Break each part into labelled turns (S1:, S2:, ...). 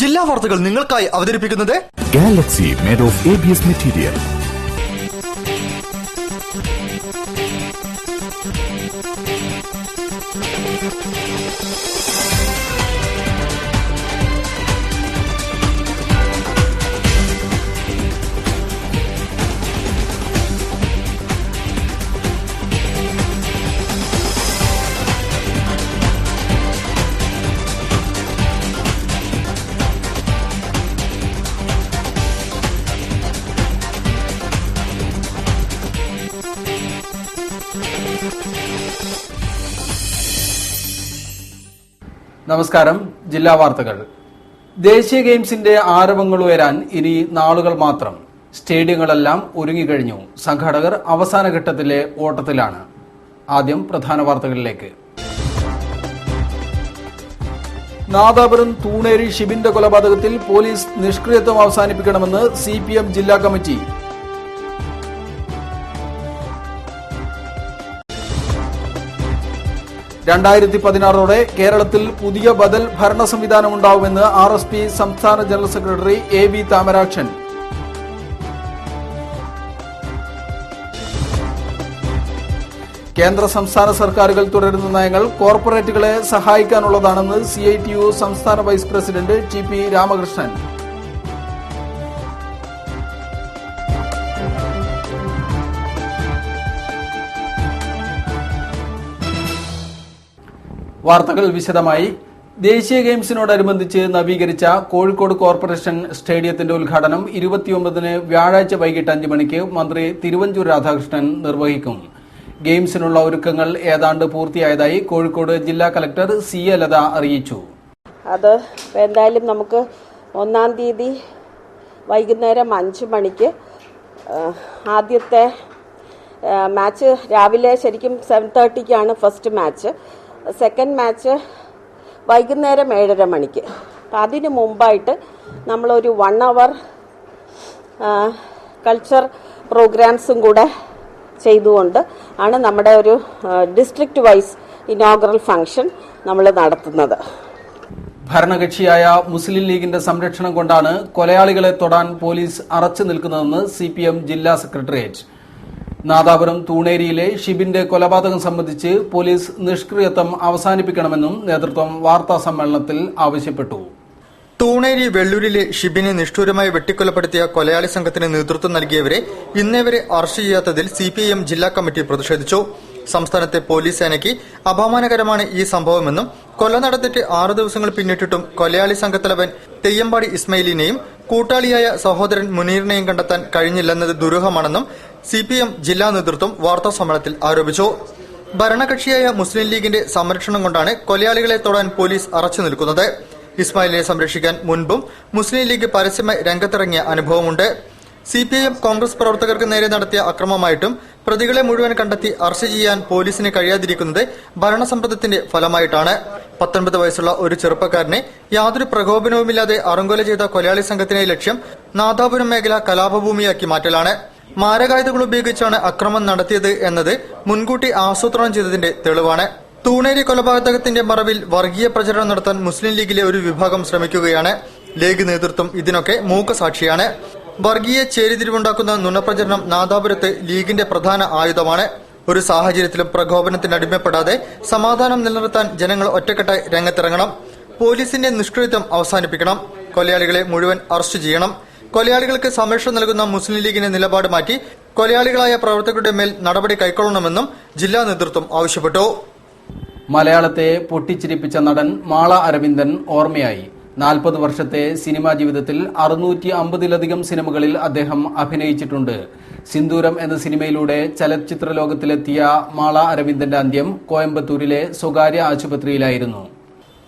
S1: ജില്ലാ വാർത്തകൾ നിങ്ങൾക്കായി അവതരിപ്പിക്കുന്നത്
S2: Galaxy made of ABS material.
S3: നമസ്കാരം. ജില്ലാ വാർത്തകൾ. ദേശീയ ഗെയിംസിന്റെ ആരവങ്ങൾ ഉയരാൻ ഇനി നാളുകൾ മാത്രം. സ്റ്റേഡിയങ്ങളെല്ലാം ഒരുങ്ങിക്കഴിഞ്ഞു. സംഘാടകർ അവസാന ഘട്ടത്തിലെ ഓട്ടത്തിലാണ്. ആദ്യം പ്രധാന വാർത്തകളിലേക്ക്. നാദാപുരം തൂണേരി ഷിബിന്റെ കൊലപാതകത്തിൽ പോലീസ് നിഷ്ക്രിയത്വം അവസാനിപ്പിക്കണമെന്ന് CPM ജില്ലാ കമ്മിറ്റി. ോടെ കേരളത്തിൽ പുതിയ ബദൽ ഭരണ സംവിധാനമുണ്ടാവുമെന്ന് RSP സംസ്ഥാന ജനറൽ സെക്രട്ടറി AB താമരാക്ഷൻ. കേന്ദ്ര സംസ്ഥാന സർക്കാരുകൾ തുടരുന്ന നയങ്ങൾ കോർപ്പറേറ്റുകളെ സഹായിക്കാനുള്ളതാണെന്ന് CITU സംസ്ഥാന വൈസ് പ്രസിഡന്റ് TP രാമകൃഷ്ണൻ. വാർത്തകൾ വിശദമായി. ദേശീയ ഗെയിംസിനോടനുബന്ധിച്ച് നവീകരിച്ച കോഴിക്കോട് കോർപ്പറേഷൻ സ്റ്റേഡിയത്തിന്റെ ഉദ്ഘാടനം 29-ന് വ്യാഴാഴ്ച വൈകിട്ട് 5 മണിക്ക് മന്ത്രി തിരുവഞ്ചൂർ രാധാകൃഷ്ണൻ നിർവഹിക്കും. ഗെയിംസിനുള്ള ഒരുക്കങ്ങൾ ഏതാണ്ട് പൂർത്തിയായതായി കോഴിക്കോട് ജില്ലാ കളക്ടർ CA ലത അറിയിച്ചു.
S4: അത് എന്തായാലും നമുക്ക് 1-ാം തീയതി വൈകുന്നേരം 5 മണിക്ക് ആദ്യത്തെ മാച്ച് രാവിലെ ശരിക്കും 7:30-ക്കാണ് ഫസ്റ്റ് മാച്ച്. സെക്കൻഡ് മാച്ച് വൈകുന്നേരം 7:30 മണിക്ക്. അപ്പം അതിന് മുമ്പായിട്ട് നമ്മളൊരു 1 hour കൾച്ചർ പ്രോഗ്രാംസും കൂടെ ചെയ്തുകൊണ്ട് ആണ് നമ്മുടെ ഒരു ഡിസ്ട്രിക്ട് വൈസ് ഇനോഗ്രൽ ഫംഗ്ഷൻ നമ്മൾ നടത്തുന്നത്.
S3: ഭരണകക്ഷിയായ മുസ്ലിം ലീഗിന്റെ സംരക്ഷണം കൊണ്ടാണ് കൊലയാളികളെ തൊടാൻ പോലീസ് അറച്ചു നിൽക്കുന്നതെന്ന് CPM ജില്ലാ സെക്രട്ടേറിയറ്റ്. നാദാപുരം തൂണേരിയിലെ ഷിബിന്റെ കൊലപാതകം സംബന്ധിച്ച് പോലീസ് നിഷ്ക്രിയത്വം അവസാനിപ്പിക്കണമെന്നും നേതൃത്വം വാർത്താ സമ്മേളനത്തിൽ ആവശ്യപ്പെട്ടു.
S1: തൂണേരി വെള്ളൂരിലെ ഷിബിനെ നിഷ്ഠൂരമായി വെട്ടിക്കൊലപ്പെടുത്തിയ കൊലയാളി സംഘത്തിന് നേതൃത്വം നൽകിയവരെ ഇന്നേവരെ അറസ്റ്റ് ചെയ്യാത്തതിൽ CPIM ജില്ലാ കമ്മിറ്റി പ്രതിഷേധിച്ചു. സംസ്ഥാനത്തെ പോലീസ് സേനയ്ക്ക് അപമാനകരമാണ് ഈ സംഭവമെന്നും കൊല നടന്നിട്ട് 6 ദിവസങ്ങൾ പിന്നിട്ടിട്ടും കൊലയാളി സംഘത്തലവൻ തെയ്യമ്പാടി ഇസ്മയിലിനെയും കൂട്ടാളിയായ സഹോദരൻ മുനീറിനെയും കണ്ടെത്താൻ കഴിഞ്ഞില്ലെന്നത് ദുരൂഹമാണെന്നും CPM ജില്ലാ നേതൃത്വം വാർത്താ സമ്മേളനത്തിൽ ആരോപിച്ചു. ഭരണകക്ഷിയായ മുസ്ലിം ലീഗിന്റെ സംരക്ഷണം കൊണ്ടാണ് കൊലയാളികളെ തൊടാൻ പോലീസ് അറച്ചു നിൽക്കുന്നത്. ഇസ്മായിലിനെ സംരക്ഷിക്കാൻ മുൻപും മുസ്ലിം ലീഗ് പരസ്യമായി രംഗത്തിറങ്ങിയ അനുഭവമുണ്ട്. CPIM കോൺഗ്രസ് പ്രവർത്തകർക്ക് നേരെ നടത്തിയ അക്രമമായിട്ടും പ്രതികളെ മുഴുവൻ കണ്ടെത്തി അറസ്റ്റ് ചെയ്യാൻ പോലീസിന് കഴിയാതിരിക്കുന്നത് ഭരണസമ്മർദ്ദത്തിന്റെ ഫലമായിട്ടാണ്. 19 വയസ്സുള്ള ഒരു ചെറുപ്പക്കാരനെ യാതൊരു പ്രകോപനവുമില്ലാതെ അറുങ്കൊല ചെയ്ത കൊലയാളി സംഘത്തിന്റെ ലക്ഷ്യം നാദാപുരം മേഖല കലാപഭൂമിയാക്കി മാറ്റലാണ്. മാരകായുധങ്ങൾ ഉപയോഗിച്ചാണ് അക്രമം നടത്തിയത് എന്നത് മുൻകൂട്ടി ആസൂത്രണം ചെയ്തതിന്റെ തെളിവാണ്. തൂണേരി കൊലപാതകത്തിന്റെ മറവിൽ വർഗീയ പ്രചരണം നടത്താൻ മുസ്ലിം ലീഗിലെ ഒരു വിഭാഗം ശ്രമിക്കുകയാണ്. ലീഗ് നേതൃത്വം ഇതിനൊക്കെ മൂക്കസാക്ഷിയാണ്. വർഗീയ ചേരിതിരിവുണ്ടാക്കുന്ന നുണപ്രചരണം നാദാപുരത്ത് ലീഗിന്റെ പ്രധാന ആയുധമാണ്. ഒരു സാഹചര്യത്തിലും പ്രകോപനത്തിന് അടിമപ്പെടാതെ സമാധാനം നിലനിർത്താൻ ജനങ്ങൾ ഒറ്റക്കെട്ടായി രംഗത്തിറങ്ങണം. പോലീസിന്റെ നിഷ്ക്രിയത്വം അവസാനിപ്പിക്കണം. കൊലയാളികളെ മുഴുവൻ അറസ്റ്റ് ചെയ്യണം. കൊലയാളികൾക്ക് സംരക്ഷണം നൽകുന്ന മുസ്ലിം ലീഗിന്റെ നിലപാട് മാറ്റി കൊലയാളികളായ പ്രവർത്തകരുടെ മേൽ നടപടി കൈക്കൊള്ളണമെന്നും ജില്ലാ നേതൃത്വം ആവശ്യപ്പെട്ടു.
S3: മലയാളത്തെ പൊട്ടിച്ചിരിപ്പിച്ച നടൻ മാള അരവിന്ദൻ ഓർമ്മയായി. 40 വർഷത്തെ സിനിമാ ജീവിതത്തിൽ 650-ലധികം സിനിമകളിൽ അദ്ദേഹം അഭിനയിച്ചിട്ടുണ്ട്. സിന്ദൂരം എന്ന സിനിമയിലൂടെ ചലച്ചിത്ര ലോകത്തിലെത്തിയ മാള അരവിന്ദന്റെ അന്ത്യം കോയമ്പത്തൂരിലെ സ്വകാര്യ ആശുപത്രിയിലായിരുന്നു.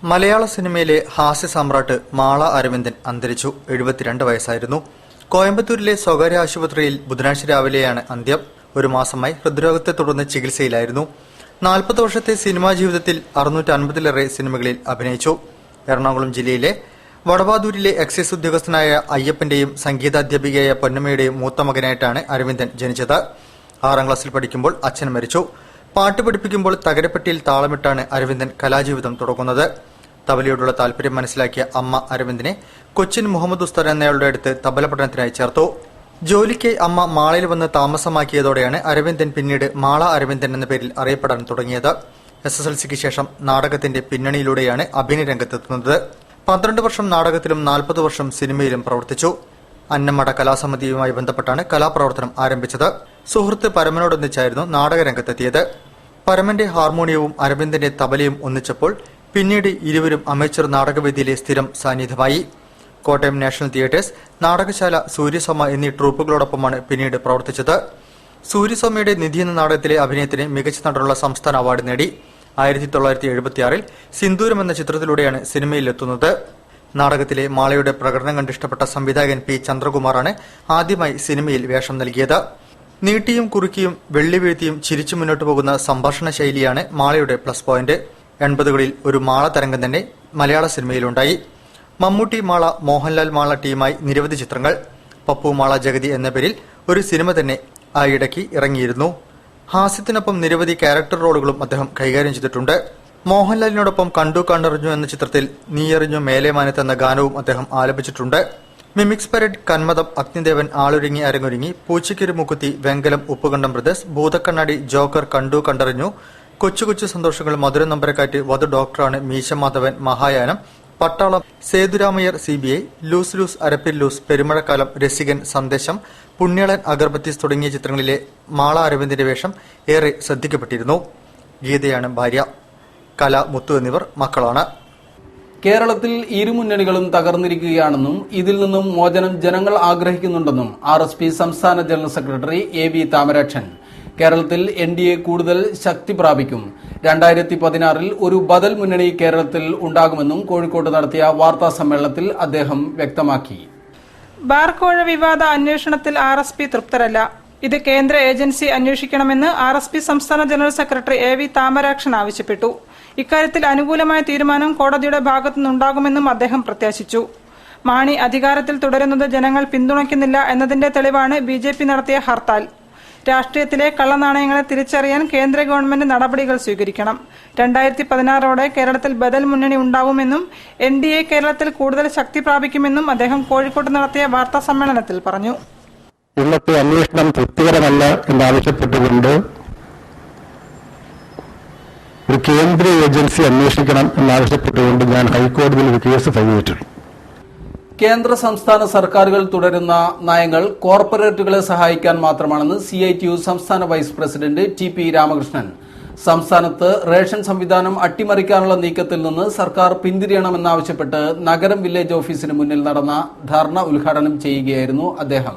S1: മലയാള സിനിമയിലെ ഹാസ്യ സാമ്രാട്ട് മാള അരവിന്ദൻ അന്തരിച്ചു. 72 വയസ്സായിരുന്നു. കോയമ്പത്തൂരിലെ സ്വകാര്യ ആശുപത്രിയിൽ ബുധനാഴ്ച രാവിലെയാണ് അന്ത്യം. 1 മാസമായി ഹൃദ്രോഗത്തെ തുടർന്ന് ചികിത്സയിലായിരുന്നു. 40 വർഷത്തെ സിനിമാ ജീവിതത്തിൽ 650-ലേറെ സിനിമകളിൽ അഭിനയിച്ചു. എറണാകുളം ജില്ലയിലെ വടവാതൂരിലെ എക്സൈസ് ഉദ്യോഗസ്ഥനായ അയ്യപ്പന്റെയും സംഗീതാധ്യാപികയായ പൊന്നമ്മയുടെയും മൂത്ത മകനായിട്ടാണ് അരവിന്ദൻ ജനിച്ചത്. 6ാം ക്ലാസ്സിൽ പഠിക്കുമ്പോൾ അച്ഛൻ മരിച്ചു. പാട്ട് പഠിപ്പിക്കുമ്പോൾ തകരപ്പെട്ടിയിൽ താളമിട്ടാണ് അരവിന്ദൻ കലാജീവിതം തുടങ്ങുന്നത്. തബലയോടുള്ള താല്പര്യം മനസ്സിലാക്കിയ അമ്മ അരവിന്ദിനെ കൊച്ചിൻ മുഹമ്മദ് ഉസ്താൻ എന്നയാളുടെ അടുത്ത് തബല പഠനത്തിനായി ചേർത്തു. ജോലിക്ക് അമ്മ മാളയിൽ വന്ന് താമസമാക്കിയതോടെയാണ് അരവിന്ദൻ പിന്നീട് മാള അരവിന്ദൻ എന്ന പേരിൽ അറിയപ്പെടാൻ തുടങ്ങിയത്. SSLCക്ക് ശേഷം നാടകത്തിന്റെ പിന്നണിയിലൂടെയാണ് അഭിനയ രംഗത്തെത്തുന്നത്. 12 വർഷം നാടകത്തിലും 40 വർഷം സിനിമയിലും പ്രവർത്തിച്ചു. അന്നമട കലാസമിതിയുമായി ബന്ധപ്പെട്ടാണ് കലാപ്രവർത്തനം ആരംഭിച്ചത്. സുഹൃത്ത് പരമനോടൊന്നിച്ചായിരുന്നു നാടകരംഗത്തെത്തിയത്. പരമന്റെ ഹാർമോണിയവും അരവിന്ദന്റെ തബലയും ഒന്നിച്ചപ്പോൾ പിന്നീട് ഇരുവരും അമേച്ചർ നാടകവേദിയിലെ സ്ഥിരം സാന്നിധ്യമായി. കോട്ടയം നാഷണൽ തിയേറ്റേഴ്സ്, നാടകശാല, സൂര്യസോമ എന്നീ ട്രൂപ്പുകളോടൊപ്പമാണ് പിന്നീട് പ്രവർത്തിച്ചത്. സൂര്യസോമയുടെ നിധി എന്ന നാടകത്തിലെ അഭിനയത്തിന് മികച്ച നടനുള്ള സംസ്ഥാന അവാർഡ് നേടി. 1976 സിന്ദൂരം എന്ന ചിത്രത്തിലൂടെയാണ് സിനിമയിലെത്തുന്നത്. നാടകത്തിലെ മാളയുടെ പ്രകടനം കണ്ടിഷ്ടപ്പെട്ട സംവിധായകൻ P. ചന്ദ്രകുമാറാണ് ആദ്യമായി സിനിമയിൽ വേഷം നൽകിയത്. നീട്ടിയും കുറുക്കിയും വെള്ളി വീഴ്ത്തിയും ചിരിച്ചു മുന്നോട്ടു പോകുന്ന സംഭാഷണ ശൈലിയാണ് മാളയുടെ പ്ലസ് പോയിന്റ്. 80കളിൽ ഒരു മാള തരംഗം തന്നെ മലയാള സിനിമയിലുണ്ടായി. മമ്മൂട്ടി മാള, മോഹൻലാൽ മാള ടീമായി നിരവധി ചിത്രങ്ങൾ. പപ്പു മാള ജഗതി എന്ന പേരിൽ ഒരു സിനിമ തന്നെ ആയിടയ്ക്ക് ഇറങ്ങിയിരുന്നു. ഹാസ്യത്തിനൊപ്പം നിരവധി ക്യാരക്ടർ റോളുകളും അദ്ദേഹം കൈകാര്യം ചെയ്തിട്ടുണ്ട്. മോഹൻലാലിനോടൊപ്പം കണ്ടു കണ്ടറിഞ്ഞു എന്ന ചിത്രത്തിൽ നീയെറിഞ്ഞു മേലേമാനത്ത് എന്ന ഗാനവും അദ്ദേഹം ആലപിച്ചിട്ടുണ്ട്. മിമിക്സ് പരേഡ്, കന്മദം, അഗ്നിദേവൻ, ആളൊരുങ്ങി അരങ്ങൊരുങ്ങി, പൂച്ചയ്ക്കൊരു മുക്കുത്തി, വെങ്കലം, ഉപ്പുകണ്ടം ബ്രദേഴ്സ്, ഭൂതക്കണ്ണാടി, ജോക്കർ, കണ്ടു കണ്ടറിഞ്ഞു, കൊച്ചു കൊച്ചു സന്തോഷങ്ങൾ, മധുര നമ്പരക്കാറ്റ്, വധു ഡോക്ടറാണ്, മീശ Madhavan, Mahayanam, Pattalam, Sethuramayyar, CBI, loose loose, Arappiri loose, Perumazhakkalam, Rasikan, Sandesham, Punyalan, agarbattis തുടങ്ങിയ ചിത്രങ്ങളിലെ മാള അരവിന്ദിന്റെ വേഷം ഏറെ ശ്രദ്ധിക്കപ്പെട്ടിരുന്നു. ഗീതയാണ് ഭാര്യ. കല, മുത്തു എന്നിവർ മക്കളാണ്.
S3: കേരളത്തിൽ ഇരുമുന്നണികളും തകർന്നിരിക്കുകയാണെന്നും ഇതിൽ നിന്നും മോചനം ജനങ്ങൾ ആഗ്രഹിക്കുന്നുണ്ടെന്നും RSP സംസ്ഥാന ജനറൽ സെക്രട്ടറി A.V. താമരാക്ഷൻ. കേരളത്തിൽ NDA കൂടുതൽ ശക്തി പ്രാപിക്കും. 2016 ഒരു ബദൽ മുന്നണി കേരളത്തിൽ ഉണ്ടാകുമെന്നും കോഴിക്കോട് നടത്തിയ വാർത്താ സമ്മേളനത്തിൽ അദ്ദേഹം വ്യക്തമാക്കി.
S5: ബാർക്കോഴ വിവാദ അന്വേഷണത്തിൽ RSP തൃപ്തരല്ല. ഇത് കേന്ദ്ര ഏജൻസി അന്വേഷിക്കണമെന്ന് RSP സംസ്ഥാന ജനറൽ സെക്രട്ടറി A.V. താമരാക്ഷൻ ആവശ്യപ്പെട്ടു. ഇക്കാര്യത്തിൽ അനുകൂലമായ തീരുമാനം കോടതിയുടെ ഭാഗത്തുനിന്നുണ്ടാകുമെന്നും അദ്ദേഹം പ്രത്യാശിച്ചു. മാണി അധികാരത്തിൽ തുടരുന്നത് ജനങ്ങൾ പിന്തുണയ്ക്കുന്നില്ല എന്നതിന്റെ തെളിവാണ് BJP നടത്തിയ ഹർത്താൽ. രാഷ്ട്രീയത്തിലെ കള്ളനാണയങ്ങളെ തിരിച്ചറിയാൻ കേന്ദ്ര ഗവൺമെന്റ് നടപടികൾ സ്വീകരിക്കണം. 2016 കേരളത്തിൽ ബദൽ മുന്നണി ഉണ്ടാവുമെന്നും NDA കേരളത്തിൽ കൂടുതൽ ശക്തി പ്രാപിക്കുമെന്നും അദ്ദേഹം കോഴിക്കോട്ട് നടത്തിയ വാർത്താ സമ്മേളനത്തിൽ പറഞ്ഞു.
S6: ഇന്നത്തെ അന്വേഷണം തൃപ്തികരമല്ല എന്നാവശ്യപ്പെട്ടുകൊണ്ട് ഒരു കേന്ദ്ര ഏജൻസി അന്വേഷിക്കണം എന്നാവശ്യപ്പെട്ടുകൊണ്ട് ഞാൻ ഹൈക്കോടതിയിൽ ഒരു കേസ് ഫയൽ ചെയ്തിട്ടുണ്ട്.
S3: കേന്ദ്ര സംസ്ഥാന സർക്കാരുകൾ തുടരുന്ന നയങ്ങൾ കോർപ്പറേറ്റുകളെ സഹായിക്കാൻ മാത്രമാണെന്ന് CITU സംസ്ഥാന വൈസ് പ്രസിഡന്റ് TP രാമകൃഷ്ണൻ. സംസ്ഥാനത്ത് റേഷൻ സംവിധാനം അട്ടിമറിക്കാനുള്ള നീക്കത്തിൽ നിന്ന് സർക്കാർ പിന്തിരിയണമെന്നാവശ്യപ്പെട്ട് നഗരം വില്ലേജ് ഓഫീസിന് മുന്നിൽ നടന്ന ധർണ ഉദ്ഘാടനം ചെയ്യുകയായിരുന്നു അദ്ദേഹം.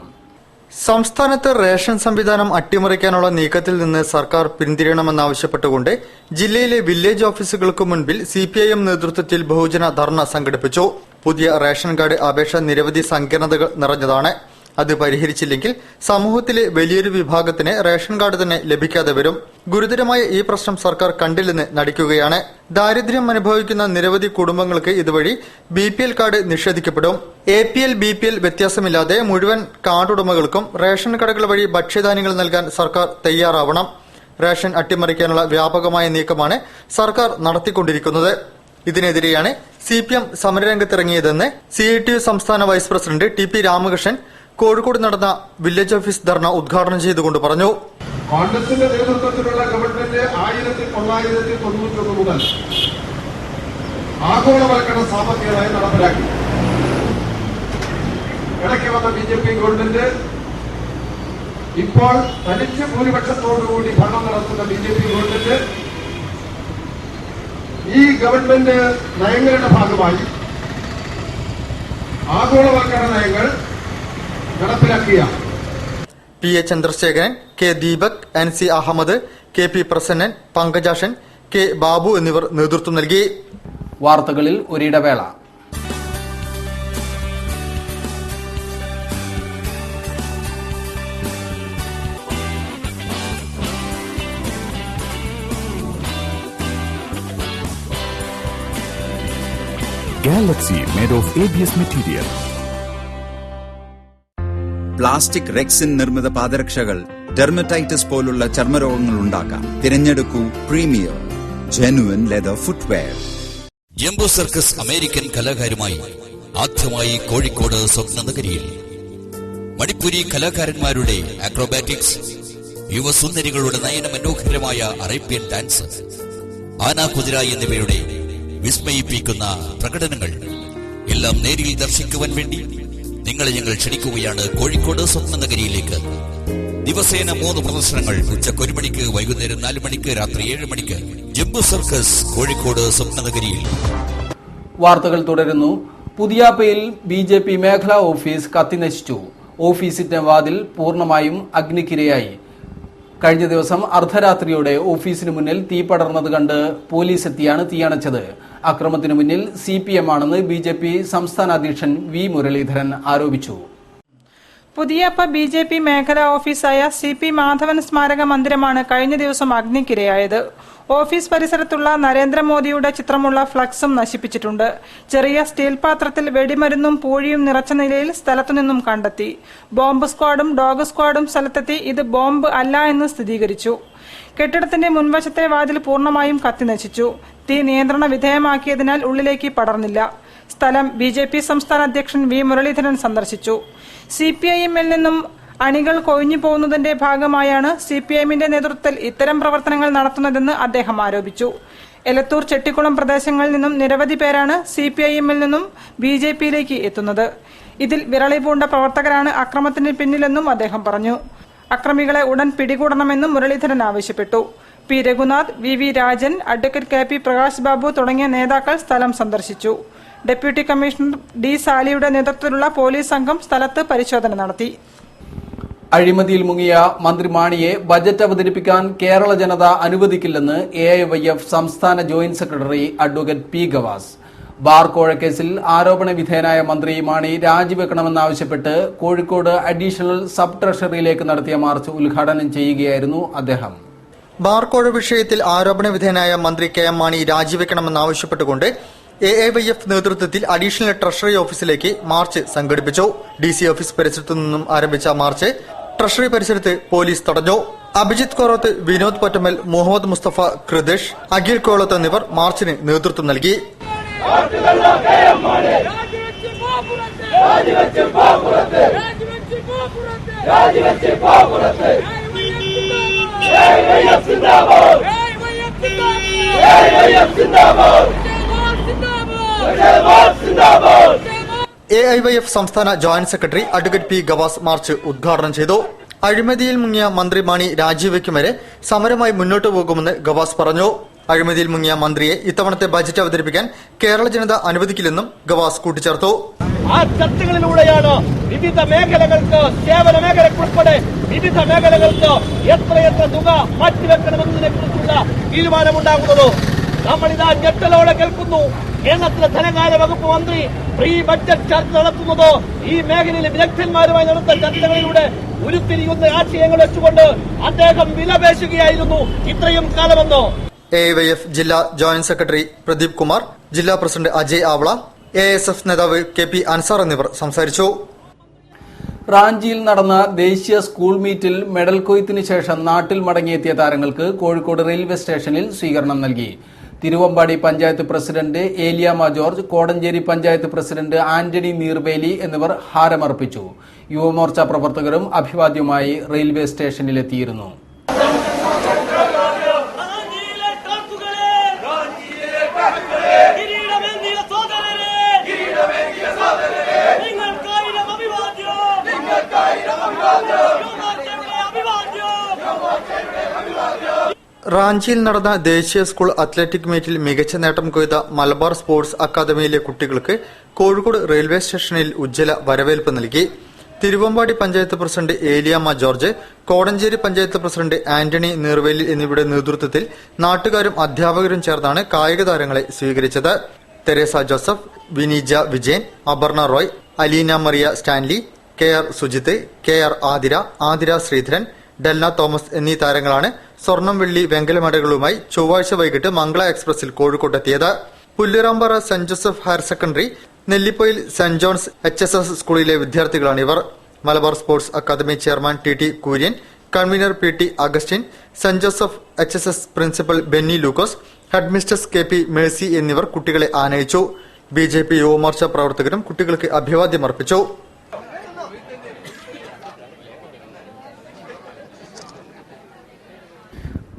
S1: സംസ്ഥാനത്ത് റേഷൻ സംവിധാനം അട്ടിമറിക്കാനുള്ള നീക്കത്തിൽ നിന്ന് സർക്കാർ പിന്തിരിയണമെന്നാവശ്യപ്പെട്ടുകൊണ്ട് ജില്ലയിലെ വില്ലേജ് ഓഫീസുകൾക്ക് മുൻപിൽ CPIM നേതൃത്വത്തിൽ ബഹുജന ധർണ സംഘടിപ്പിച്ചു. പുതിയ റേഷൻ കാർഡ് അപേക്ഷ നിരവധി സങ്കീർണതകൾ നിറഞ്ഞതാണ്. അത് പരിഹരിച്ചില്ലെങ്കിൽ സമൂഹത്തിലെ വലിയൊരു വിഭാഗത്തിന് റേഷൻ കാർഡ് തന്നെ ലഭിക്കാതെ വരും. ഗുരുതരമായ ഈ പ്രശ്നം സർക്കാർ കണ്ടില്ലെന്ന് നടിക്കുകയാണ്. ദാരിദ്ര്യം അനുഭവിക്കുന്ന നിരവധി കുടുംബങ്ങൾക്ക് ഇതുവഴി BPL കാർഡ് നിഷേധിക്കപ്പെടും. APL, BPL വ്യത്യാസമില്ലാതെ മുഴുവൻ കാർഡുടമകൾക്കും റേഷൻ കടകൾ വഴി ഭക്ഷ്യധാന്യങ്ങൾ നൽകാൻ സർക്കാർ തയ്യാറാവണം. റേഷൻ അട്ടിമറിക്കാനുള്ള വ്യാപകമായ നീക്കമാണ് സർക്കാർ നടത്തിക്കൊണ്ടിരിക്കുന്നത്. ഇതിനെതിരെയാണ് CPM സമരരംഗത്തിറങ്ങിയതെന്ന് CITU സംസ്ഥാന vice president TP Ramakrishnan Kozhikode നടന്ന വില്ലേജ് ഓഫീസ് ധർണ ഉദ്ഘാടനം ചെയ്തുകൊണ്ട് പറഞ്ഞു.
S7: കോൺഗ്രസിന്റെ നേതൃത്വത്തിലുള്ള ഗവൺമെന്റ് 1991 മുതൽ ആഗോളവൽക്കരണ സാമ്പത്തിക നയം നടപ്പിലാക്കി. ഇടയ്ക്ക് വന്ന BJP ഗവൺമെന്റ് ഇപ്പോൾ തനിച്ച് ഭൂരിപക്ഷത്തോടുകൂടി ഭരണം നടത്തുന്ന BJP ഗവൺമെന്റ് ഈ ഗവൺമെന്റ് നയങ്ങളുടെ ഭാഗമായി ആഗോളവൽക്കരണ നയങ്ങൾ നടപ്പിലാക്കിയ
S1: PA Chandrasekharan, K Deepak, NC Ahmed, KP Prasannan, Pankajakshan, K Babu എന്നിവർ നേതൃത്വം നൽകി.
S3: വാർത്തകളിൽ ഒരിടവേള.
S2: Galaxy made of ABS material.
S8: Plastic Rexine നിർമ്മിത പാദരക്ഷകൾ ഡെർമറ്റൈറ്റിസ് പോലുള്ള ചർമ്മരോഗങ്ങൾ ഉണ്ടാക്കാം. തിരഞ്ഞെടുക്കൂ premier genuine leather footwear.
S9: Jumbo circus American കലാകാരുമായി ആദ്യമായി കോഴിക്കോട് സ്വപ്നനഗരിയിൽ. മണിപ്പുരി കലാകാരന്മാരുടെ ആക്രോബാറ്റിക്സ്, യുവസുന്ദരികളുടെ നയന മനോഹരമായ അറേബ്യൻ ഡാൻസ്, ആനാകുതിര എന്നിവയുടെ വിസ്മയിപ്പിക്കുന്ന പ്രകടനങ്ങൾ എല്ലാം നേരിൽ ദർശിക്കുവാൻ വേണ്ടി നിങ്ങളെ ഞങ്ങൾ ക്ഷണിക്കുകയാണ് കോഴിക്കോട് സ്വപ്നനഗരിയിലേക്ക്. ദിവസേന 3 പ്രദർശനങ്ങൾ. ഉച്ചക്ക് 1 മണിക്ക്, വൈകുന്നേരം 4 മണിക്ക്, രാത്രി 7 മണിക്ക്. ജംബോ സർക്കസ് കോഴിക്കോട് സ്വപ്നനഗരിയിൽ.
S3: വാർത്തകൾ തുടരുന്നു. പുതിയാപ്പയിൽ BJP മേഖലാ ഓഫീസ് കത്തിനശിച്ചു. ഓഫീസിന്റെ വാതിൽ പൂർണ്ണമായും അഗ്നിക്കിരയായി. കഴിഞ്ഞ ദിവസം അർദ്ധരാത്രിയോടെ ഓഫീസിന് മുന്നിൽ തീ പടർന്നത് കണ്ട് പോലീസ് എത്തിയാണ് തീയണച്ചത്. അക്രമത്തിനു മുന്നിൽ CPM ആണെന്ന് BJP സംസ്ഥാന അധ്യക്ഷൻ V മുരളീധരൻ ആരോപിച്ചു.
S5: പുതിയപ്പ BJP മേഖലാ ഓഫീസായ CP മാധവൻ സ്മാരക മന്ദിരമാണ് കഴിഞ്ഞ ദിവസം അഗ്നിക്കിരയായത്. ഓഫീസ് പരിസരത്തുള്ള നരേന്ദ്രമോദിയുടെ ചിത്രമുള്ള ഫ്ലക്സും നശിപ്പിച്ചിട്ടുണ്ട്. ചെറിയ സ്റ്റീൽ പാത്രത്തിൽ വെടിമരുന്നും പൂഴിയും നിറച്ച നിലയിൽ സ്ഥലത്തുനിന്നും കണ്ടെത്തി. ബോംബ് സ്ക്വാഡും ഡോഗ് സ്ക്വാഡും സ്ഥലത്തെത്തി ഇത് ബോംബ് അല്ല എന്ന് സ്ഥിരീകരിച്ചു. കെട്ടിടത്തിന്റെ മുൻവശത്തെ വാതിൽ പൂർണ്ണമായും കത്തിനശിച്ചു. തീ നിയന്ത്രണ വിധേയമാക്കിയതിനാൽ ഉള്ളിലേക്ക് പടർന്നില്ല. സ്ഥലം BJP സംസ്ഥാന അധ്യക്ഷൻ V മുരളീധരൻ സന്ദർശിച്ചു. CPIM-ൽ നിന്നും അണികൾ കൊഴിഞ്ഞു പോകുന്നതിന്റെ ഭാഗമായാണ് CPIM-ന്റെ നേതൃത്വത്തിൽ ഇത്തരം പ്രവർത്തനങ്ങൾ നടത്തുന്നതെന്ന് അദ്ദേഹം ആരോപിച്ചു. എലത്തൂർ, ചെട്ടിക്കുളം പ്രദേശങ്ങളിൽ നിന്നും നിരവധി പേരാണ് CPIM-ൽ നിന്നും BJP-യിലേക്ക് എത്തുന്നത്. ഇതിൽ വിരളി പൂണ്ട പ്രവർത്തകരാണ് അക്രമത്തിന് പിന്നിലെന്നും അദ്ദേഹം പറഞ്ഞു. അക്രമികളെ ഉടൻ പിടികൂടണമെന്നും മുരളീധരൻ ആവശ്യപ്പെട്ടു. P Raghunath, VV Rajan, advocate KP Prakash Babu തുടങ്ങിയ നേതാക്കൾ സ്ഥലം സന്ദർശിച്ചു. ഡെപ്യൂട്ടി കമ്മീഷണർ D സാലിയുടെ നേതൃത്വത്തിലുള്ള പോലീസ് സംഘം സ്ഥലത്ത് പരിശോധന നടത്തി.
S3: അഴിമതിയിൽ മുങ്ങിയ മന്ത്രി മാണിയെ ബജറ്റ് അവതരിപ്പിക്കാൻ കേരള ജനത അനുവദിക്കില്ലെന്ന് AIYF സംസ്ഥാന joint secretary advocate P Gavas. Bar കോഴക്കേസിൽ ആരോപണ വിധേയനായ മന്ത്രി മാണി രാജിവെക്കണമെന്നാവശ്യപ്പെട്ട് കോഴിക്കോട് അഡീഷണൽ സബ് ട്രഷറിയിലേക്ക് നടത്തിയ മാർച്ച് ഉദ്ഘാടനം ചെയ്യുകയായിരുന്നു അദ്ദേഹം.
S1: ബാർ കോഴ വിഷയത്തിൽ ആരോപണ വിധേയനായ മന്ത്രി KM മാണി രാജിവെക്കണമെന്നാവശ്യപ്പെട്ടുകൊണ്ട് AIYF നേതൃത്വത്തിൽ അഡീഷണൽ ട്രഷറി ഓഫീസിലേക്ക് മാർച്ച് സംഘടിപ്പിച്ചു. DC ഓഫീസ് പരിസരത്തു നിന്നും ആരംഭിച്ച മാർച്ച് ട്രഷറി പരിസരത്ത് പോലീസ് തടഞ്ഞു. അഭിജിത്ത് കോറത്ത്, വിനോദ് പൊറ്റമ്മൽ, മുഹമ്മദ് മുസ്തഫ, കൃതേഷ്, അഖിൽ കോളത്ത് എന്നിവർ മാർച്ചിന് നേതൃത്വം നൽകി. AIYF സംസ്ഥാന joint secretary advocate P Gavas March ഉദ്ഘാടനം ചെയ്തു. അഴിമതിയിൽ മുങ്ങിയ മന്ത്രി മാണി രാജിവെക്കും വരെ സമരമായി മുന്നോട്ടു പോകുമെന്ന് ഗവാസ് പറഞ്ഞു. അഴിമതിയിൽ മുങ്ങിയ മന്ത്രിയെ ഇത്തവണത്തെ ബജറ്റ് അവതരിപ്പിക്കാൻ കേരള ജനത അനുവദിക്കില്ലെന്നും ഗവാസ് കൂട്ടിച്ചേർത്തു.
S10: ആ ചർച്ചകളിലൂടെയാണ് വിവിധ മേഖലകൾക്ക്, സേവന മേഖലക്കുൾപ്പെടെ വിവിധ മേഖലകൾക്ക് എത്രയെത്ര തുക മാറ്റിവെക്കണമെന്നതിനെ കുറിച്ചുള്ള തീരുമാനമുണ്ടാകുന്നത്. നമ്മളിതാ ഞെട്ടലോടെ കേൾക്കുന്നു. കേരളത്തിലെ ധനകാര്യ വകുപ്പ് മന്ത്രി പ്രീ ബഡ്ജറ്റ് ചർച്ച നടത്തുന്നത് ഈ മേഖലയിലെ വിദഗ്ധന്മാരുമായി നടന്ന ചർച്ചകളിലൂടെ ഉരുത്തിരിയുന്ന ആശയങ്ങൾ വെച്ചുകൊണ്ട് അദ്ദേഹം വിലപേശുകയായിരുന്നു ഇത്രയും കാലമെന്ന്.
S1: AIYF ജില്ലാ ജോയിന്റ് സെക്രട്ടറി പ്രദീപ് കുമാർ, ജില്ലാ പ്രസിഡന്റ് അജയ് ആവള, ASF നേതാവ് KP അൻസാർ എന്നിവർ സംസാരിച്ചു.
S3: റാഞ്ചിയിൽ നടന്ന ദേശീയ സ്കൂൾ മീറ്റിൽ മെഡൽ കൊയ്ത്തിന് ശേഷം നാട്ടിൽ മടങ്ങിയെത്തിയ താരങ്ങൾക്ക് കോഴിക്കോട് റെയിൽവേ സ്റ്റേഷനിൽ സ്വീകരണം നൽകി. Thiruvambady panchayat president Eliyamma George, Kodanchery panchayat president Antony Neerveli എന്നിവർ ഹാരമർപ്പിച്ചു. യുവമോർച്ച പ്രവർത്തകരും അഭിവാദ്യവുമായി റെയിൽവേ സ്റ്റേഷനിലെത്തിയിരുന്നു.
S1: റാഞ്ചിയിൽ നടന്ന ദേശീയ സ്കൂൾ അത്ലറ്റിക് മീറ്റിൽ മികച്ച നേട്ടം കൊയ്ത മലബാർ സ്പോർട്സ് അക്കാദമിയിലെ കുട്ടികൾക്ക് കോഴിക്കോട് റെയിൽവേ സ്റ്റേഷനിൽ ഉജ്ജ്വല വരവേൽപ്പ് നൽകി. Thiruvambady panchayat president Eliyamma George, Kodanchery panchayat president Antony Neerveli എന്നിവരുടെ നേതൃത്വത്തിൽ നാട്ടുകാരും അധ്യാപകരും ചേർന്നാണ് കായിക താരങ്ങളെ സ്വീകരിച്ചത്. Teresa Joseph, Vineeja Vijayan, Aparna Roy, Aleena Maria Stanley, KR Sujith, KR Athira Sreedharan, Delna Thomas എന്നീ താരങ്ങളാണ് സ്വർണം, വെള്ളി, വെങ്കല മെഡലുകളുമായി ചൊവ്വാഴ്ച വൈകിട്ട് മംഗള എക്സ്പ്രസിൽ കോഴിക്കോട്ടെത്തിയത്. Pullurampara Saint Joseph higher secondary, Nellipoyil Saint John's HSS സ്കൂളിലെ വിദ്യാർത്ഥികളാണിവർ. Malabar sports academy chairman TT Kurian, convener PT Augustine, saint Joseph HSS principal Benny ലൂക്കോസ്, ഹെഡ്മിസ്റ്റസ് KP മേഴ്സി എന്നിവർ കുട്ടികളെ ആനയിച്ചു. BJP യുവമോർച്ച പ്രവർത്തകരും കുട്ടികൾക്ക് അഭിവാദ്യം അർപ്പിച്ചു.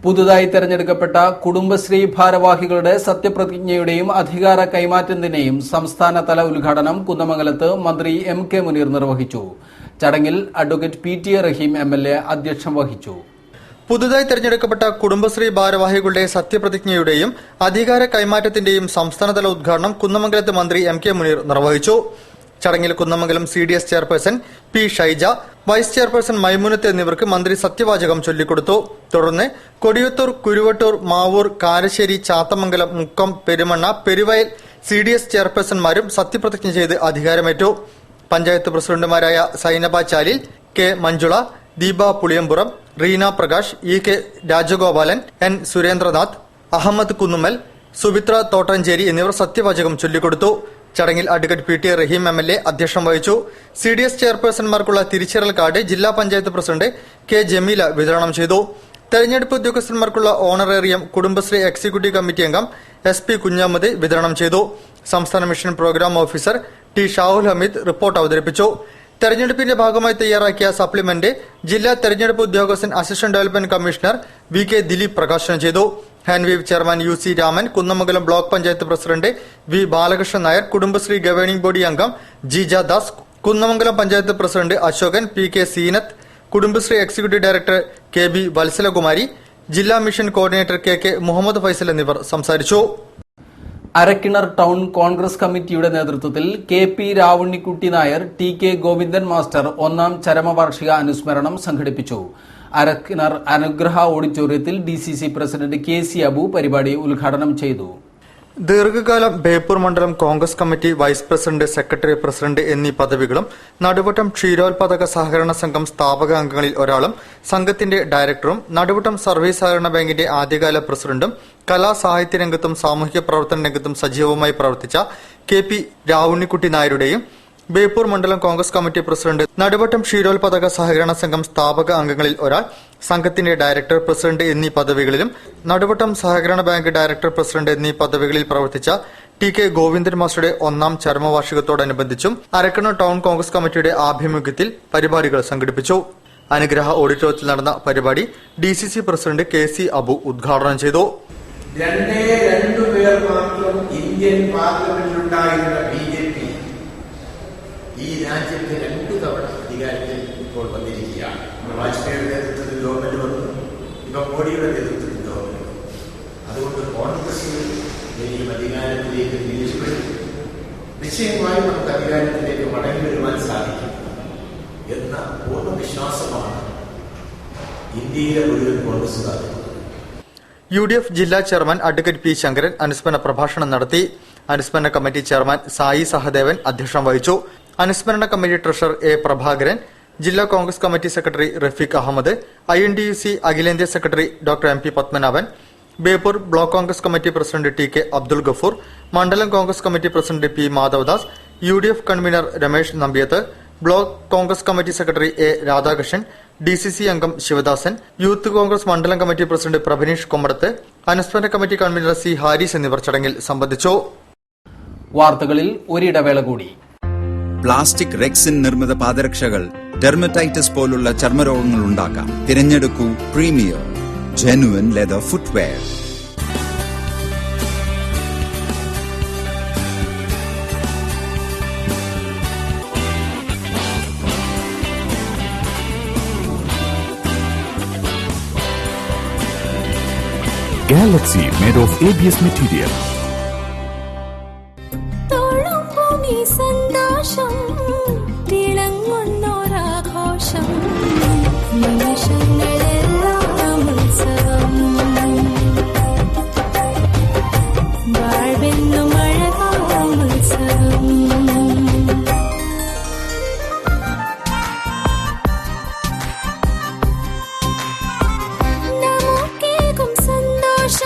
S3: പുതുതായി തെരഞ്ഞെടുക്കപ്പെട്ട കുടുംബശ്രീ ഭാരവാഹികളുടെ സത്യപ്രതിജ്ഞയുടെയും അധികാര കൈമാറ്റത്തിന്റെയും സംസ്ഥാനതല ഉദ്ഘാടനം കുന്നമംഗലത്ത് മന്ത്രി MK മുനീർ നിർവഹിച്ചു. ചടങ്ങിൽ അഡ്വക്കേറ്റ് PT റഹീം MLA അധ്യക്ഷം വഹിച്ചു.
S1: പുതുതായി തെരഞ്ഞെടുക്കപ്പെട്ട കുടുംബശ്രീ ഭാരവാഹികളുടെ സത്യപ്രതിജ്ഞയുടെയും അധികാര കൈമാറ്റത്തിന്റെയും സംസ്ഥാനതല ഉദ്ഘാടനം കുന്നമംഗലത്ത് മന്ത്രി MK മുനീർ നിർവഹിച്ചു. ചടങ്ങിൽ Kunnamangalam CDS chairperson P Shaija, vice chairperson Maimunath എന്നിവർക്ക് മന്ത്രി സത്യവാചകം ചൊല്ലിക്കൊടുത്തു. തുടർന്ന് കൊടിയത്തൂർ, കുരുവട്ടൂർ, മാവൂർ, കാരശ്ശേരി, ചാത്തമംഗലം, മുക്കം, പെരുമണ്ണ, പെരുവയൽ CDS ചെയർപേഴ്സൺമാരും സത്യപ്രതിജ്ഞ ചെയ്ത് അധികാരമേറ്റു. പഞ്ചായത്ത് പ്രസിഡന്റുമാരായ സൈനബ ചാലിൽ, K Manjula, Deepa പുളിയമ്പുറം, Reena Prakash, EK Rajagopalan, N Surendranath, Ahmed Kunnummal, Sumitra തോട്ടഞ്ചേരി എന്നിവർ സത്യവാചകം ചൊല്ലിക്കൊടുത്തു. ചടങ്ങിൽ അഡ്വക്കേറ്റ് PT റഹീം MLA അധ്യക്ഷം വഹിച്ചു. CDS ചെയർപേഴ്സൺമാർക്കുള്ള തിരിച്ചറിയൽ കാർഡ് ജില്ലാ പഞ്ചായത്ത് പ്രസിഡന്റ് K ജമീല വിതരണം ചെയ്തു. തെരഞ്ഞെടുപ്പ് ഉദ്യോഗസ്ഥന്മാർക്കുള്ള ഓണറേറിയം കുടുംബശ്രീ എക്സിക്യൂട്ടീവ് കമ്മിറ്റി അംഗം SP കുഞ്ഞാമത് വിതരണം ചെയ്തു. സംസ്ഥാന mission programme officer T Shahul Hameed report അവതരിപ്പിച്ചു. തെരഞ്ഞെടുപ്പിന്റെ ഭാഗമായി തയ്യാറാക്കിയ സപ്ലിമെന്റ് ജില്ലാ തെരഞ്ഞെടുപ്പ് ഉദ്യോഗസ്ഥൻ assistant development commissioner VK Dileep പ്രകാശനം ചെയ്തു. Hanveev chairman UC Raman, Kunnamangalam block panchayat president V Balakrishnan Nair, Kudumbashree governing body അംഗം Jeeja Das, Kunnamangalam panchayat president Ashokan, PK Seenath, Kudumbashree executive director KB Valsalakumari, ജില്ലാ mission coordinator KK Muhammad Faisal എന്നിവർ സംസാരിച്ചു.
S3: അരക്കിണർ ടൗൺ കോൺഗ്രസ് കമ്മിറ്റിയുടെ നേതൃത്വത്തിൽ KP Ravunnikutty Nair, TK Govindan master ഒന്നാം ചരമവാർഷിക അനുസ്മരണം സംഘടിപ്പിച്ചു. അരക്കിണർ അനുഗ്രഹ ഓഡിറ്റോറിയത്തിൽ DCC പ്രസിഡന്റ് KC അബു പരിപാടി ഉദ്ഘാടനം ചെയ്തു.
S1: ദീർഘകാലം ബേപ്പൂർ മണ്ഡലം Congress committee vice president, secretary, president എന്നീ പദവികളും നടുവട്ടം ക്ഷീരോത്പാദക സഹകരണ സംഘം സ്ഥാപക അംഗങ്ങളിൽ ഒരാളും സംഘത്തിന്റെ ഡയറക്ടറും നടുവട്ടം സർവീസ് സഹകരണ ബാങ്കിന്റെ ആദ്യകാല പ്രസിഡന്റും കലാ സാഹിത്യ രംഗത്തും സാമൂഹിക പ്രവർത്തന രംഗത്തും സജീവമായി പ്രവർത്തിച്ച KP രാവുണ്ണിക്കുട്ടി നായരുടെയും ബേപ്പൂർ മണ്ഡലം കോൺഗ്രസ് കമ്മിറ്റി പ്രസിഡന്റ്, നടുവട്ടം ക്ഷീരോത്പാദക സഹകരണ സംഘം സ്ഥാപക അംഗങ്ങളിൽ ഒരാൾ, സംഘത്തിന്റെ ഡയറക്ടർ, പ്രസിഡന്റ് എന്നീ പദവികളിലും നടുവട്ടം സഹകരണ ബാങ്ക് ഡയറക്ടർ, പ്രസിഡന്റ് എന്നീ പദവികളിൽ പ്രവർത്തിച്ച TK ഗോവിന്ദൻ മാസ്റ്ററുടെ ഒന്നാം ചരമവാർഷികത്തോടനുബന്ധിച്ചും അരക്കിണർ ടൗൺ കോൺഗ്രസ് കമ്മിറ്റിയുടെ ആഭിമുഖ്യത്തിൽ പരിപാടികൾ സംഘടിപ്പിച്ചു. അനുഗ്രഹ ഓഡിറ്റോറിയത്തിൽ നടന്ന പരിപാടി DCC പ്രസിഡന്റ് KC അബു ഉദ്ഘാടനം ചെയ്തു.
S11: രണ്ടു പേർ മാത്രം ഇന്ത്യൻ പാർലമെന്റിലുണ്ടായിരുന്ന BJP ഈ രാജ്യത്ത് 2 തവണ അധികാരത്തിൽ ഇപ്പോൾ വന്നിരിക്കുകയാണ്. വാജ്പേയിയുടെ നേതൃത്വത്തിൽ ഗവൺമെന്റ് വന്നു, ഇപ്പൊ മോഡിയുടെ നേതൃത്വത്തിൽ ഗവൺമെന്റ് വന്നു. അതുകൊണ്ട് കോൺഗ്രസ് ഇനിയും അധികാരത്തിലേക്ക് തിരിച്ചു നിശ്ചയമായും നമുക്ക് അധികാരത്തിലേക്ക് മടങ്ങി വരുവാൻ സാധിക്കും എന്ന പൂർണ്ണ വിശ്വാസമാണ് ഇന്ത്യയിലെ മുഴുവൻ കോൺഗ്രസുകാർക്കും.
S1: UDF ജില്ലാ ചെയർമാൻ അഡ്വക്കേറ്റ് P ശങ്കരൻ അനുസ്മരണ പ്രഭാഷണം നടത്തി. അനുസ്മരണ കമ്മിറ്റി ചെയർമാൻ സായി സഹദേവൻ അധ്യക്ഷം വഹിച്ചു. അനുസ്മരണ കമ്മിറ്റി ട്രഷറർ A പ്രഭാകരൻ, ജില്ലാ Congress committee secretary Rafeeq Ahmed, INDUC അഖിലേന്ത്യാ secretary Dr. MP Padmanabhan, Beypore block Congress committee president TK Abdul Gafoor, മണ്ഡലം Congress committee president P Madhavadas, UDF convener Ramesh Nambiath, block Congress committee secretary A Radhakrishnan, DCC അംഗം ശിവദാസൻ, യൂത്ത് കോൺഗ്രസ് മണ്ഡലം കമ്മിറ്റി പ്രസിഡന്റ് പ്രഭിനീഷ് കൊമ്മടത്ത്, അനുസ്മരണ കമ്മിറ്റി കൺവീനർ C ഹാരിസ് എന്നിവർ ചടങ്ങിൽ സംബന്ധിച്ചു.
S3: വാർത്തകളിൽ ഒരിടവേള കൂടി.
S8: പ്ലാസ്റ്റിക് റെക്സിൻ നിർമ്മിത പാദരക്ഷകൾ ഡെർമറ്റൈറ്റിസ് പോലുള്ള ചർമ്മരോഗങ്ങൾ ഉണ്ടാക്കാം. തിരഞ്ഞെടുക്കൂ premier genuine leather footwear.
S2: Galaxy made of ABS material.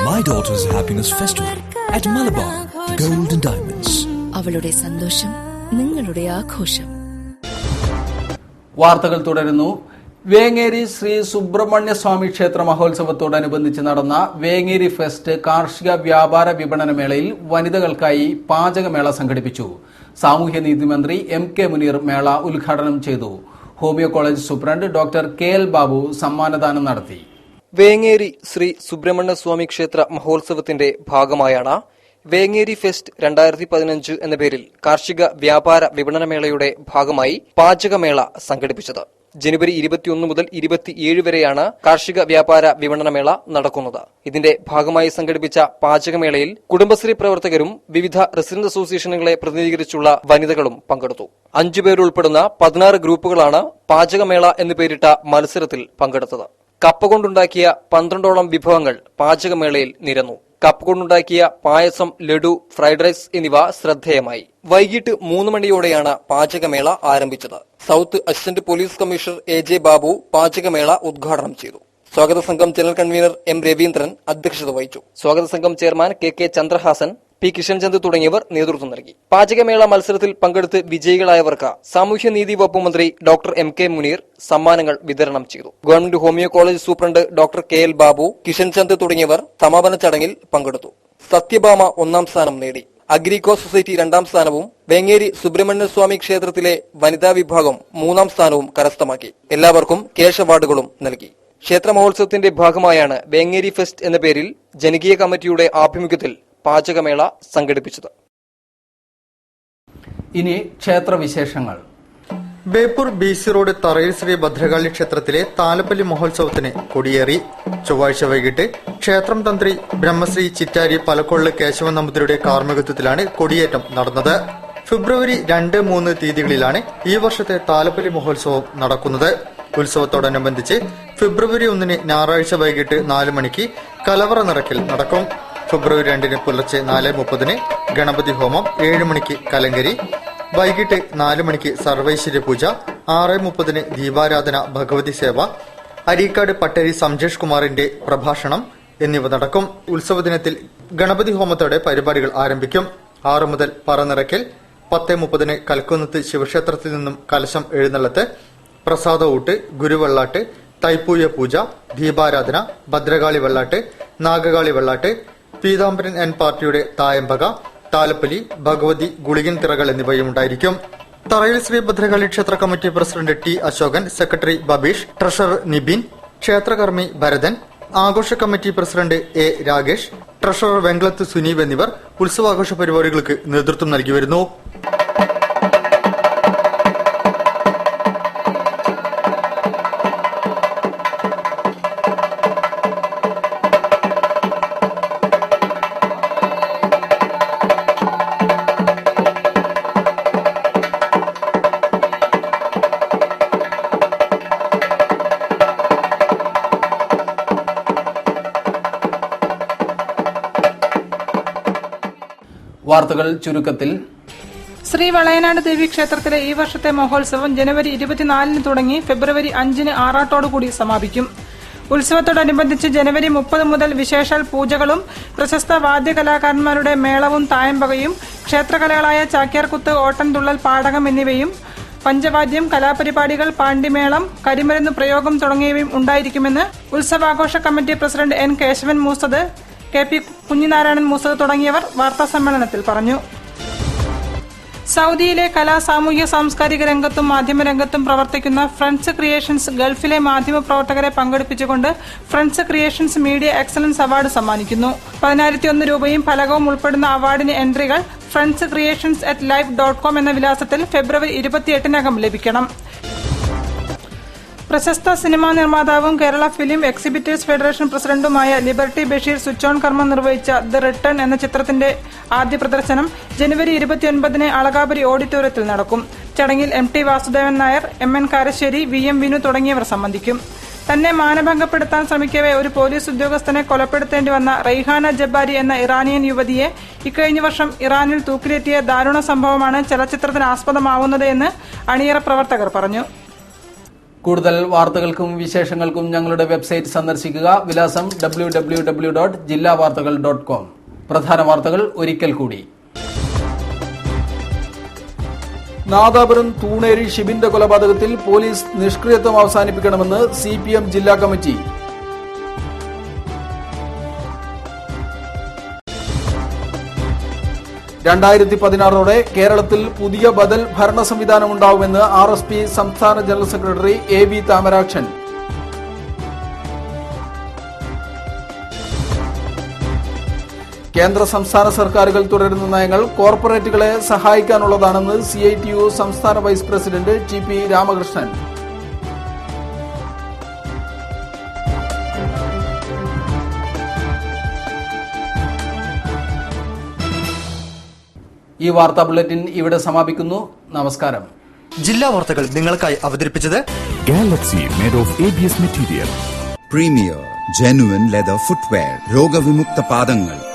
S12: My daughter's happiness festival at Malabar Gold and Diamonds.
S13: അവളുടെ സന്തോഷം നിങ്ങളുടെ ആഘോഷം.
S3: വാർത്തകൾ തുടരുന്നു. വേങ്ങേരി ശ്രീ സുബ്രഹ്മണ്യ സ്വാമി ക്ഷേത്ര മഹോത്സവത്തോടനുബന്ധിച്ച് നടന്ന വേങ്ങേരി ഫെസ്റ്റ് കാർഷിക വ്യാപാര വിപണന മേളയിൽ വനിതകൾക്കായി പാചകമേള സംഘടിപ്പിച്ചു. സാമൂഹ്യനീതി മന്ത്രി MK മുനീർ മേള ഉദ്ഘാടനം ചെയ്തു. Homoeo college superintendent doctor KL Babu സമ്മാനദാനം നടത്തി.
S13: വേങ്ങേരി ശ്രീ സുബ്രഹ്മണ്യ സ്വാമി ക്ഷേത്ര മഹോത്സവത്തിന്റെ ഭാഗമായാണ് വേങ്ങേരി ഫെസ്റ്റ് 2015 എന്ന പേരിൽ കാർഷിക വ്യാപാര വിപണനമേളയുടെ ഭാഗമായി പാചകമേള സംഘടിപ്പിച്ചത്. ജനുവരി 21 മുതൽ 27 വരെയാണ് കാർഷിക വ്യാപാര വിപണനമേള നടക്കുന്നത്. ഇതിന്റെ ഭാഗമായി സംഘടിപ്പിച്ച പാചകമേളയിൽ കുടുംബശ്രീ പ്രവർത്തകരും വിവിധ റെസിഡന്റ് അസോസിയേഷനുകളെ പ്രതിനിധീകരിച്ചുള്ള വനിതകളും പങ്കെടുത്തു. 5 പേരുൾപ്പെടുന്ന 16 ഗ്രൂപ്പുകളാണ് പാചകമേള എന്ന് പേരിട്ട മത്സരത്തിൽ പങ്കെടുത്തത്. കപ്പ കൊണ്ടുണ്ടാക്കിയ 12ഓളം വിഭവങ്ങൾ പാചകമേളയിൽ നിരന്നു. കപ്പ കൊണ്ടുണ്ടാക്കിയ പായസം, ലഡു, ഫ്രൈഡ് റൈസ് എന്നിവ ശ്രദ്ധേയമായി. വൈകിട്ട് 3 മണിയോടെയാണ് പാചകമേള ആരംഭിച്ചത്. South assistant police commissioner AJ Babu പാചകമേള ഉദ്ഘാടനം ചെയ്തു. സ്വാഗത സംഘം ജനറൽ കൺവീനർ M രവീന്ദ്രൻ അധ്യക്ഷത വഹിച്ചു. സ്വാഗത സംഘം chairman KK Chandrahasan, P Kishanchand തുടങ്ങിയവർ നേതൃത്വം നൽകി. പാചകമേള മത്സരത്തിൽ പങ്കെടുത്ത് വിജയികളായവർക്ക് സാമൂഹ്യനീതി വകുപ്പ് മന്ത്രി ഡോക്ടർ MK മുനീർ സമ്മാനങ്ങൾ വിതരണം ചെയ്തു. Government homeo college superintendent doctor KL Babu, Kishanchand തുടങ്ങിയവർ സമാപന ചടങ്ങിൽ പങ്കെടുത്തു. സത്യഭാമ 1ാം സ്ഥാനം നേടി. അഗ്രികോ സൊസൈറ്റി 2ാം സ്ഥാനവും വേങ്ങേരി സുബ്രഹ്മണ്യ സ്വാമി ക്ഷേത്രത്തിലെ വനിതാ വിഭാഗം 3ാം സ്ഥാനവും കരസ്ഥമാക്കി. എല്ലാവർക്കും ക്യാഷ് അവാർഡുകളും നൽകി. ക്ഷേത്ര മഹോത്സവത്തിന്റെ ഭാഗമായാണ് വേങ്ങേരി ഫെസ്റ്റ് എന്ന പേരിൽ ജനകീയ കമ്മിറ്റിയുടെ ആഭിമുഖ്യത്തിൽ പാചകമേള സംഘടിപ്പിച്ചത്.
S3: ഇനി ക്ഷേത്രവിശേഷങ്ങൾ.
S1: ബേപ്പൂർ BC റോഡ് തറയിൽ ശ്രീ ഭദ്രകാളി ക്ഷേത്രത്തിലെ താലപ്പള്ളി മഹോത്സവത്തിന് കൊടിയേറി. ചൊവ്വാഴ്ച വൈകിട്ട് ക്ഷേത്രം തന്ത്രി ബ്രഹ്മശ്രീ ചിറ്റാരി പലക്കൊള്ള് കേശവൻ നമ്പൂതിരിയുടെ കാർമ്മികത്വത്തിലാണ് കൊടിയേറ്റം നടന്നത്. ഫെബ്രുവരി 2, 3 തീയതികളിലാണ് ഈ വർഷത്തെ താലപ്പള്ളി മഹോത്സവം നടക്കുന്നത്. ഉത്സവത്തോടനുബന്ധിച്ച് ഫെബ്രുവരി 1 ഞായറാഴ്ച വൈകിട്ട് 4 മണിക്ക് കലവറ നിറയ്ക്കൽ നടക്കും. ഫെബ്രുവരി 2 പുലർച്ചെ 4:30 ഗണപതി ഹോമം, 7 മണിക്ക് കലങ്കരി, വൈകിട്ട് 4 മണിക്ക് സർവൈശ്വര്യ പൂജ, 6:30 ദീപാരാധന, ഭഗവതി സേവ, അരീക്കാട് പട്ടേരി സംജേഷ് കുമാറിന്റെ പ്രഭാഷണം എന്നിവ നടക്കും. ഉത്സവ ദിനത്തിൽ ഗണപതി ഹോമത്തോടെ പരിപാടികൾ ആരംഭിക്കും. 6 മുതൽ പറനിറയ്ക്കൽ, 10:30 കൽക്കുന്നത്ത് ശിവക്ഷേത്രത്തിൽ നിന്നും കലശം എഴുന്നള്ളത്ത്, പ്രസാദ ഊട്ട്, ഗുരുവെള്ളാട്ട്, തൈപ്പൂയ പൂജ, ദീപാരാധന, ഭദ്രകാളി വെള്ളാട്ട്, നാഗകാളി വെള്ളാട്ട്, പീതാംബരൻ N പാർട്ടിയുടെ തായമ്പക, താലപ്പലി, ഭഗവതി, ഗുളികൻ തിറകൾ എന്നിവയും ഉണ്ടായിരിക്കും. തറയിൽ ശ്രീ ഭദ്രകാളി ക്ഷേത്ര committee president T Ashokan, secretary Babeesh, treasurer Nibin, ക്ഷേത്രകർമ്മി ഭരതൻ, ആഘോഷ committee president A Rakesh, treasurer Venkalath Suneev എന്നിവർ ഉത്സവാഘോഷ പരിപാടികൾക്ക് നേതൃത്വം നൽകി വരുന്നു.
S3: വാർത്തകൾ ചുരുക്കത്തിൽ.
S5: ശ്രീ വളയനാട് ദേവി ക്ഷേത്രത്തിലെ ഈ വർഷത്തെ മഹോത്സവം ജനുവരി 24 തുടങ്ങി ഫെബ്രുവരി 5 ആറാട്ടോടുകൂടി സമാപിക്കും. ഉത്സവത്തോടനുബന്ധിച്ച് ജനുവരി 30 മുതൽ വിശേഷാൽ പൂജകളും പ്രശസ്ത വാദ്യകലാകാരന്മാരുടെ മേളവും തായമ്പകയും ക്ഷേത്രകലകളായ ചാക്യാർകുത്ത്, ഓട്ടൻതുള്ളൽ, പാടകം എന്നിവയും, പഞ്ചവാദ്യം, കലാപരിപാടികൾ, പാണ്ടിമേളം, കരിമരുന്ന് പ്രയോഗം തുടങ്ങിയവയും ഉണ്ടായിരിക്കുമെന്ന് ഉത്സവാഘോഷ committee president N Kesavan Moosath, KP Kunhinarayanan Moosath തുടങ്ങിയവർ വാർത്താസമ്മേളനത്തിൽ പറഞ്ഞു. സൌദിയിലെ കലാ, സാമൂഹ്യ, സാംസ്കാരിക രംഗത്തും മാധ്യമരംഗത്തും പ്രവർത്തിക്കുന്ന ഫ്രണ്ട്സ് ക്രിയേഷൻസ് ഗൾഫിലെ മാധ്യമപ്രവർത്തകരെ പങ്കെടുപ്പിച്ചുകൊണ്ട് Friends Creations media excellence award സമ്മാനിക്കുന്നു. 10,001 രൂപയും ഫലകവും ഉൾപ്പെടുന്ന അവാർഡിന് എൻട്രികൾ friendscreations@live.com എന്ന വിലാസത്തിൽ ഫെബ്രുവരി 28 ലഭിക്കണം. പ്രശസ്ത സിനിമാ നിർമ്മാതാവും കേരള ഫിലിം എക്സിബിറ്റേഴ്സ് ഫെഡറേഷൻ പ്രസിഡന്റുമായ ലിബർട്ടി ബഷീർ സ്വിച്ച് ഓൺ കർമ്മം നിർവഹിച്ച ദ റിട്ടേൺ എന്ന ചിത്രത്തിന്റെ ആദ്യ പ്രദർശനം ജനുവരി 29 അളകാപുരി ഓഡിറ്റോറിയത്തിൽ നടക്കും. ചടങ്ങിൽ MT Vasudevan Nair, MN Karassery, VM Vinu തുടങ്ങിയവർ സംബന്ധിക്കും. തന്നെ മാനഭംഗപ്പെടുത്താൻ ശ്രമിക്കവെ ഒരു പോലീസ് ഉദ്യോഗസ്ഥനെ കൊലപ്പെടുത്തേണ്ടി വന്ന റൈഹാന ജബ്ബാരി എന്ന ഇറാനിയൻ യുവതിയെ ഇക്കഴിഞ്ഞ വർഷം ഇറാനിൽ തൂക്കിലേറ്റിയ ദാരുണ സംഭവമാണ് ചലച്ചിത്രത്തിന് ആസ്പദമാവുന്നത് എന്ന് അണിയറ പ്രവർത്തകർ പറഞ്ഞു.
S3: കൂടുതൽ വാർത്തകൾക്കും വിശേഷങ്ങൾക്കും ഞങ്ങളുടെ വെബ്സൈറ്റ് സന്ദർശിക്കുക. വിലാസം www.jillavartagal.com. പ്രധാന വാർത്തകൾ ഒരിക്കൽ കൂടി. നാദാപുരം തൂണേരി ഷിബിന്റെ കൊലപാതകത്തിൽ പോലീസ് നിഷ്ക്രിയത്വം അവസാനിപ്പിക്കണമെന്ന് CPM ജില്ലാ കമ്മിറ്റി. ോടെ കേരളത്തിൽ പുതിയ ബദൽ ഭരണ സംവിധാനമുണ്ടാവുമെന്ന് RSP സംസ്ഥാന ജനറൽ സെക്രട്ടറി AV താമരാക്ഷൻ. കേന്ദ്ര സംസ്ഥാന സർക്കാരുകൾ തുടരുന്ന നയങ്ങൾ കോർപ്പറേറ്റുകളെ സഹായിക്കാനുള്ളതാണെന്ന് CITU സംസ്ഥാന വൈസ് പ്രസിഡന്റ് TP രാമകൃഷ്ണൻ. ഈ വാർത്താ ബുള്ളറ്റിൻ ഇവിടെ സമാപിക്കുന്നു. നമസ്കാരം.
S1: ജില്ലാ വാർത്തകൾ നിങ്ങൾക്കായി അവതരിപ്പിച്ചത്
S2: Galaxy made of ABS material.
S8: Premier genuine leather footwear, രോഗവിമുക്ത പാദങ്ങൾ.